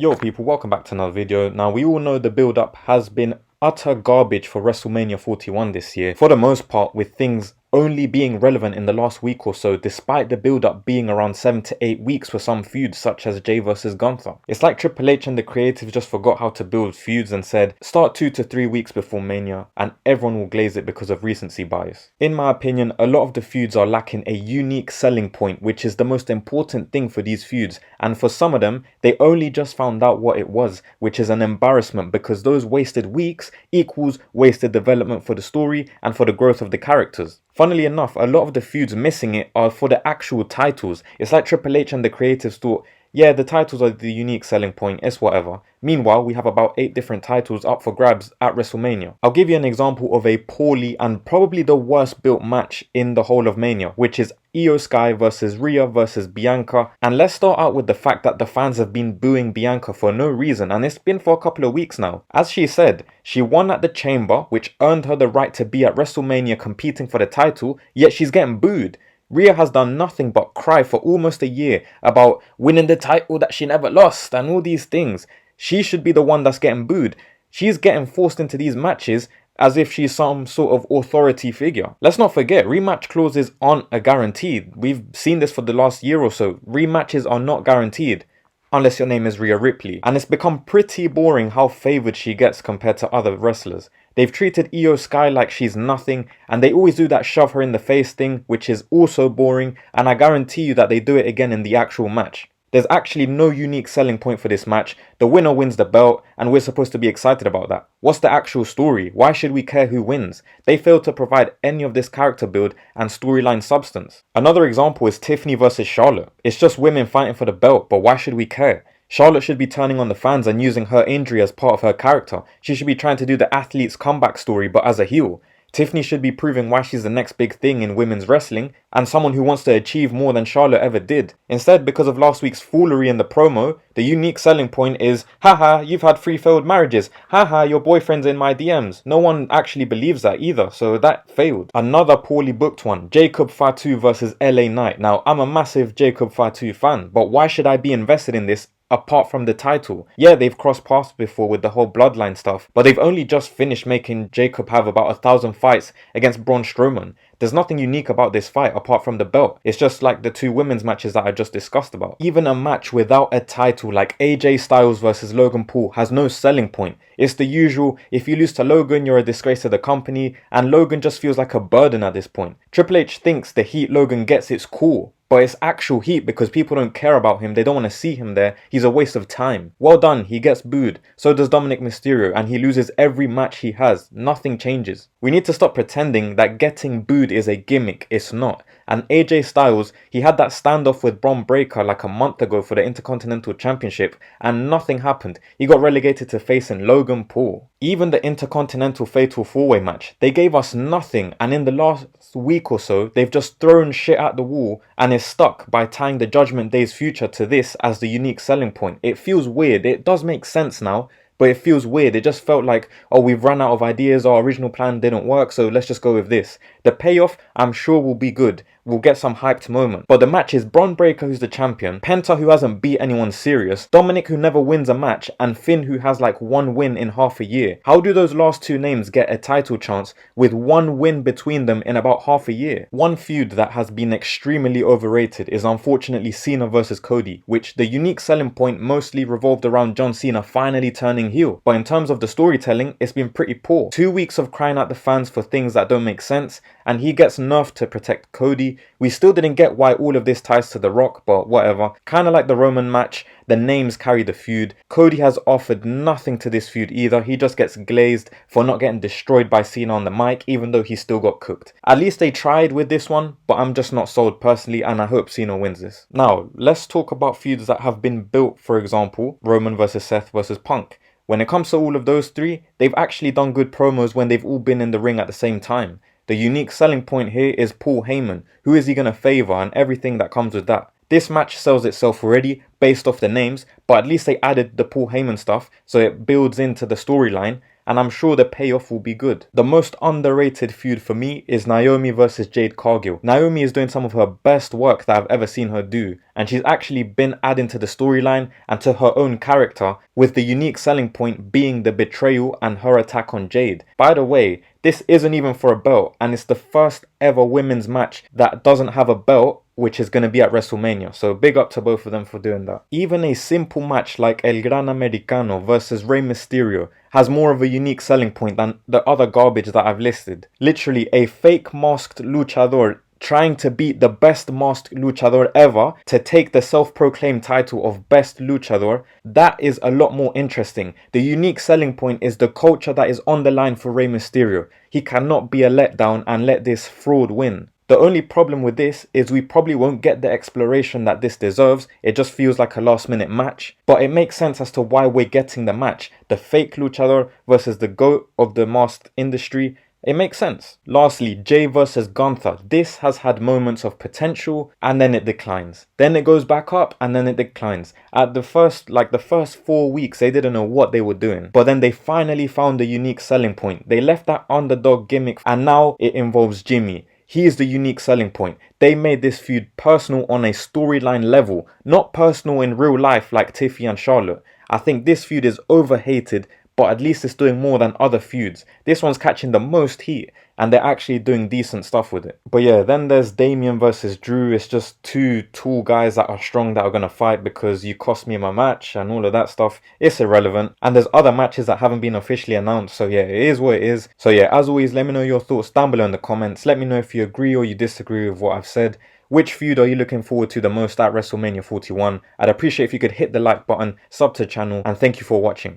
Yo people, welcome back to another video. Now we all know the build up has been utter garbage for WrestleMania 41 this year, for the most part, with things only being relevant in the last week or so, despite the build up being around 7 to 8 weeks for some feuds such as Jey vs Gunther. It's like Triple H and the creatives just forgot how to build feuds and said start 2 to 3 weeks before Mania and everyone will glaze it because of recency bias. In my opinion, a lot of the feuds are lacking a unique selling point, which is the most important thing for these feuds, and for some of them they only just found out what it was, which is an embarrassment because those wasted weeks equals wasted development for the story and for the growth of the characters. Funnily enough, a lot of the feuds missing it are for the actual titles. It's like Triple H and the creatives thought, yeah, the titles are the unique selling point, it's whatever. Meanwhile, we have about 8 different titles up for grabs at WrestleMania. I'll give you an example of a poorly and probably the worst built match in the whole of Mania, which is Io Sky versus Rhea versus Bianca. And let's start out with the fact that the fans have been booing Bianca for no reason, and it's been for a couple of weeks now. As she said, she won at the Chamber, which earned her the right to be at WrestleMania competing for the title, yet she's getting booed. Rhea has done nothing but cry for almost a year about winning the title that she never lost and all these things. She should be the one that's getting booed. She's getting forced into these matches as if she's some sort of authority figure. Let's not forget, rematch clauses aren't a guarantee. We've seen this for the last year or so. Rematches are not guaranteed unless your name is Rhea Ripley. And it's become pretty boring how favoured she gets compared to other wrestlers. They've treated Io Sky like she's nothing, and they always do that shove her in the face thing, which is also boring, and I guarantee you that they do it again in the actual match. There's actually no unique selling point for this match. The winner wins the belt, and we're supposed to be excited about that. What's the actual story? Why should we care who wins? They failed to provide any of this character build and storyline substance. Another example is Tiffany versus Charlotte. It's just women fighting for the belt, but why should we care? Charlotte should be turning on the fans and using her injury as part of her character. She should be trying to do the athlete's comeback story, but as a heel. Tiffany should be proving why she's the next big thing in women's wrestling and someone who wants to achieve more than Charlotte ever did. Instead, because of last week's foolery in the promo, the unique selling point is, haha, you've had 3 failed marriages, haha, your boyfriend's in my DMs. No one actually believes that either, so that failed. Another poorly booked one, Jacob Fatu versus LA Knight. Now, I'm a massive Jacob Fatu fan, but why should I be invested in this apart from the title? Yeah, they've crossed paths before with the whole bloodline stuff, but they've only just finished making Jacob have about 1,000 fights against Braun Strowman. There's nothing unique about this fight apart from the belt. It's just like the 2 women's matches that I just discussed about. Even a match without a title like AJ Styles versus Logan Paul has no selling point. It's the usual, if you lose to Logan, you're a disgrace to the company, and Logan just feels like a burden at this point. Triple H thinks the heat Logan gets, it's cool. But it's actual heat because people don't care about him, they don't want to see him there, he's a waste of time. Well done, he gets booed, so does Dominic Mysterio, and he loses every match he has, nothing changes. We need to stop pretending that getting booed is a gimmick, it's not. And AJ Styles, he had that standoff with Bron Breakker like a month ago for the Intercontinental Championship and nothing happened. He got relegated to facing Logan Paul. Even the Intercontinental Fatal 4-Way match, they gave us nothing, and in the last week or so, they've just thrown shit at the wall and is stuck by tying the Judgement Day's future to this as the unique selling point. It feels weird. It does make sense now, but it feels weird. It just felt like, oh, we've run out of ideas, our original plan didn't work, so let's just go with this. The payoff, I'm sure, will be good. We'll get some hyped moment. But the match is Bron Breakker, who's the champion, Penta, who hasn't beat anyone serious, Dominic, who never wins a match, and Finn, who has like 1 win in half a year. How do those last 2 names get a title chance with 1 win between them in about half a year? One feud that has been extremely overrated is unfortunately Cena versus Cody, which the unique selling point mostly revolved around John Cena finally turning heel. But in terms of the storytelling, it's been pretty poor. 2 weeks of crying at the fans for things that don't make sense, and he gets nerfed to protect Cody. We still didn't get why all of this ties to The Rock, but whatever. Kinda like the Roman match, the names carry the feud. Cody has offered nothing to this feud either. He just gets glazed for not getting destroyed by Cena on the mic, even though he still got cooked. At least they tried with this one, but I'm just not sold personally, and I hope Cena wins this. Now, let's talk about feuds that have been built, for example, Roman versus Seth versus Punk. When it comes to all of those 3, they've actually done good promos when they've all been in the ring at the same time. The unique selling point here is Paul Heyman. Who is he going to favour and everything that comes with that. This match sells itself already based off the names, but at least they added the Paul Heyman stuff so it builds into the storyline. and I'm sure the payoff will be good. The most underrated feud for me is Naomi versus Jade Cargill. Naomi is doing some of her best work that I've ever seen her do, and she's actually been adding to the storyline and to her own character, with the unique selling point being the betrayal and her attack on Jade. By the way, this isn't even for a belt, and it's the first ever women's match that doesn't have a belt, which is going to be at WrestleMania. So big up to both of them for doing that. Even a simple match like El Gran Americano versus Rey Mysterio has more of a unique selling point than the other garbage that I've listed. Literally a fake masked luchador trying to beat the best masked luchador ever to take the self-proclaimed title of best luchador. That is a lot more interesting. The unique selling point is the culture that is on the line for Rey Mysterio. He cannot be a letdown and let this fraud win. The only problem with this is we probably won't get the exploration that this deserves. It just feels like a last minute match. But it makes sense as to why we're getting the match. The fake luchador versus the GOAT of the masked industry. It makes sense. Lastly, Jey versus Gunther. This has had moments of potential and then it declines. Then it goes back up and then it declines. At the first 4 weeks, they didn't know what they were doing. But then they finally found a unique selling point. They left that underdog gimmick and now it involves Jimmy. He is the unique selling point. They made this feud personal on a storyline level, not personal in real life like Tiffy and Charlotte. I think this feud is overhated, but at least it's doing more than other feuds. This one's catching the most heat, and they're actually doing decent stuff with it. But yeah, then there's Damian versus Drew. It's just two tall guys that are strong that are going to fight because you cost me my match and all of that stuff. It's irrelevant. And there's other matches that haven't been officially announced. So yeah, it is what it is. So yeah, as always, let me know your thoughts down below in the comments. Let me know if you agree or you disagree with what I've said. Which feud are you looking forward to the most at WrestleMania 41? I'd appreciate if you could hit the like button, sub to the channel, and thank you for watching.